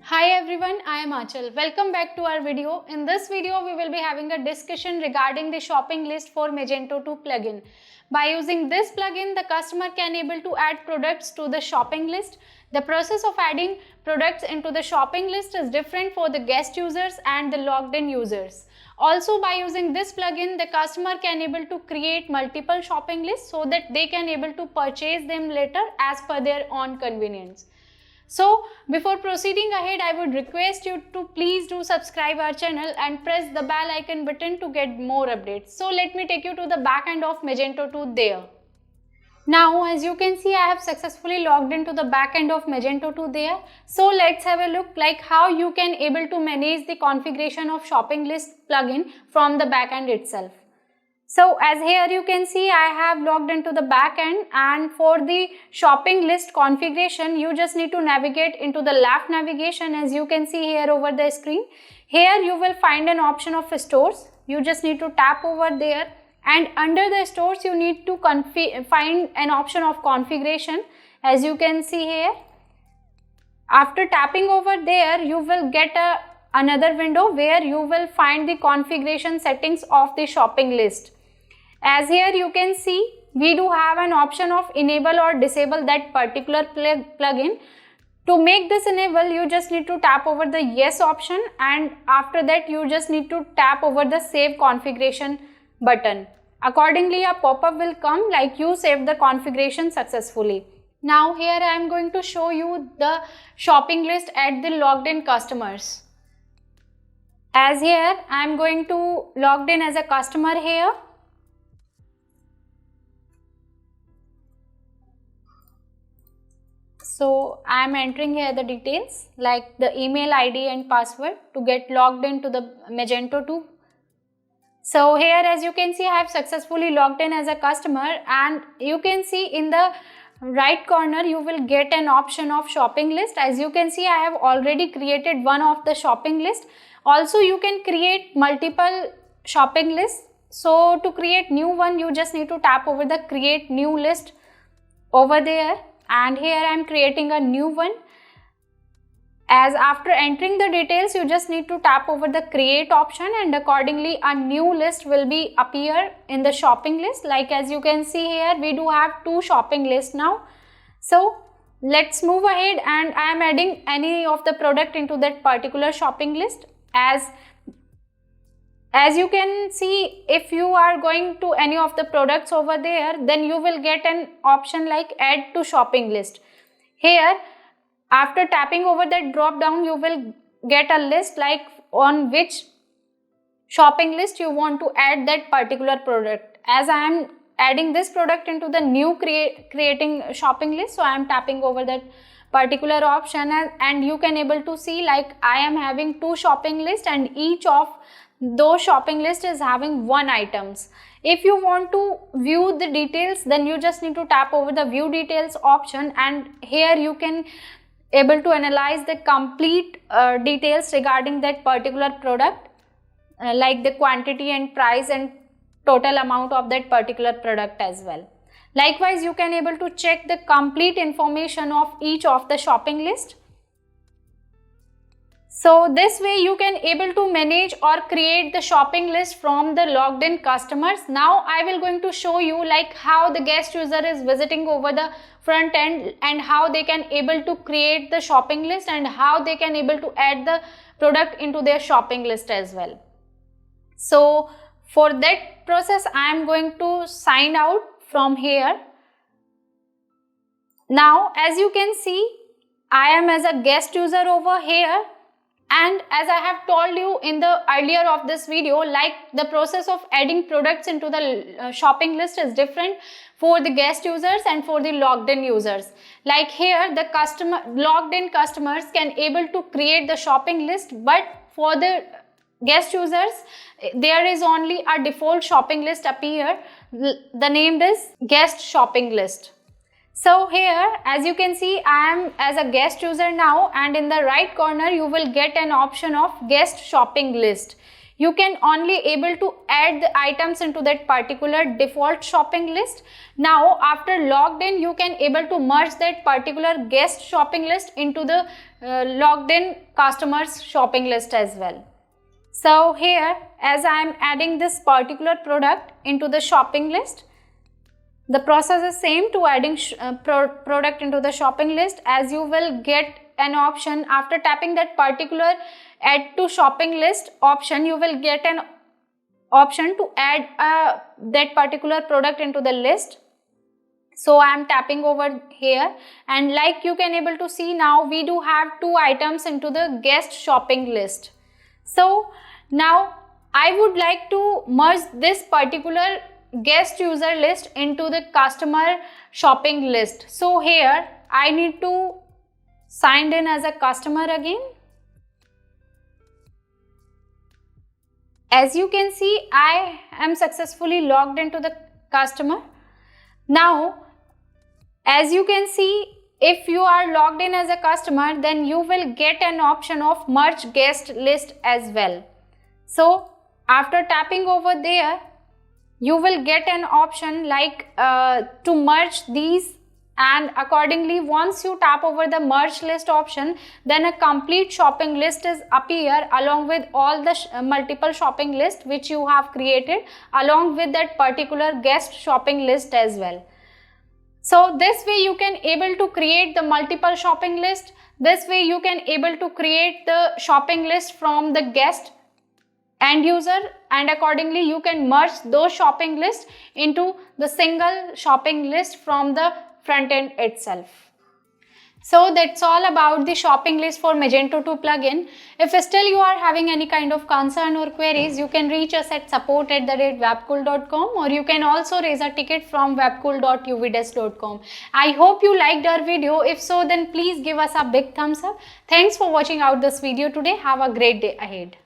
Hi everyone, I am Achal. Welcome back to our video. In this video, we will be having a discussion regarding the shopping list for Magento 2 plugin. By using this plugin, the customer can able to add products to the shopping list. The process of adding products into the shopping list is different for the guest users and the logged in users. Also, by using this plugin, the customer can able to create multiple shopping lists so that they can able to purchase them later as per their own convenience. So before proceeding ahead, I would request you to please do subscribe our channel and press the bell icon button to get more updates. So let me take you to the back end of Magento 2 there. Now as you can see, I have successfully logged into the back end of Magento 2 there. So let's have a look like how you can able to manage the configuration of shopping list plugin from the back end itself. So as here you can see, I have logged into the back end, and for the shopping list configuration, you just need to navigate into the left navigation as you can see here over the screen. Here you will find an option of stores. You just need to tap over there, and under the stores you need to find an option of configuration as you can see here. After tapping over there, you will get another window where you will find the configuration settings of the shopping list. As here you can see, we do have an option of enable or disable that particular plugin. To make this enable, you just need to tap over the yes option, and after that you just need to tap over the save configuration button. Accordingly, a pop-up will come like you saved the configuration successfully. Now here I am going to show you the shopping list at the logged in customers. As here I am going to logged in as a customer here. So I am entering here the details like the email ID and password to get logged into the Magento 2. So here as you can see, I have successfully logged in as a customer, and you can see in the right corner you will get an option of shopping list. As you can see, I have already created one of the shopping list. Also you can create multiple shopping lists. So to create new one, you just need to tap over the create new list over there, and here I am creating a new one. As after entering the details, you just need to tap over the create option, and accordingly a new list will be appear in the shopping list. Like as you can see here, we do have two shopping lists now. So let's move ahead, and I am adding any of the product into that particular shopping list. As you can see, if you are going to any of the products over there, then you will get an option like add to shopping list. Here, after tapping over that drop down, you will get a list like on which shopping list you want to add that particular product. As I am adding this product into the new creating shopping list, so I am tapping over that particular option, and you can able to see like I am having two shopping lists, and each of those shopping list is having one items. If you want to view the details, then you just need to tap over the view details option, and here you can able to analyze the complete details regarding that particular product, like the quantity and price and total amount of that particular product as well. Likewise, you can able to check the complete information of each of the shopping list. So this way you can able to manage or create the shopping list from the logged in customers. Now I will going to show you like how the guest user is visiting over the front end, and how they can able to create the shopping list, and how they can able to add the product into their shopping list as well. So for that process, I am going to sign out from here. Now as you can see, I am as a guest user over here. And as I have told you in the earlier of this video, like the process of adding products into the shopping list is different for the guest users and for the logged in users. Like here, the logged in customers can able to create the shopping list, but for the guest users, there is only a default shopping list appear. The name is guest shopping list. So here as you can see, I am as a guest user now, and in the right corner you will get an option of guest shopping list. you can only able to add the items into that particular default shopping list. Now after logged in, you can able to merge that particular guest shopping list into the logged in customers shopping list as well. So here, as I am adding this particular product into the shopping list, the process is same to adding product into the shopping list, as you will get an option after tapping that particular add to shopping list option. You will get an option to add that particular product into the list. So I am tapping over here, and like you can able to see, now we do have 2 items into the guest shopping list. So now I would like to merge this particular guest user list into the customer shopping list. So here I need to sign in as a customer again. As you can see, I am successfully logged into the customer. Now as you can see, if you are logged in as a customer, then you will get an option of merge guest list as well. So after tapping over there, you will get an option like to merge these, and accordingly once you tap over the merge list option, then a complete shopping list is appear along with all the multiple shopping list which you have created along with that particular guest shopping list as well. So this way you can able to create the multiple shopping list. This way you can able to create the shopping list from the guest end user, and accordingly you can merge those shopping lists into the single shopping list from the front end itself. So that's all about the shopping list for Magento 2 plugin. If still you are having any kind of concern or queries, you can reach us at support@webcool.com, or you can also raise a ticket from webcool.uvdesk.com. I hope you liked our video. If so, then please give us a big thumbs up. Thanks for watching out this video today. Have a great day ahead.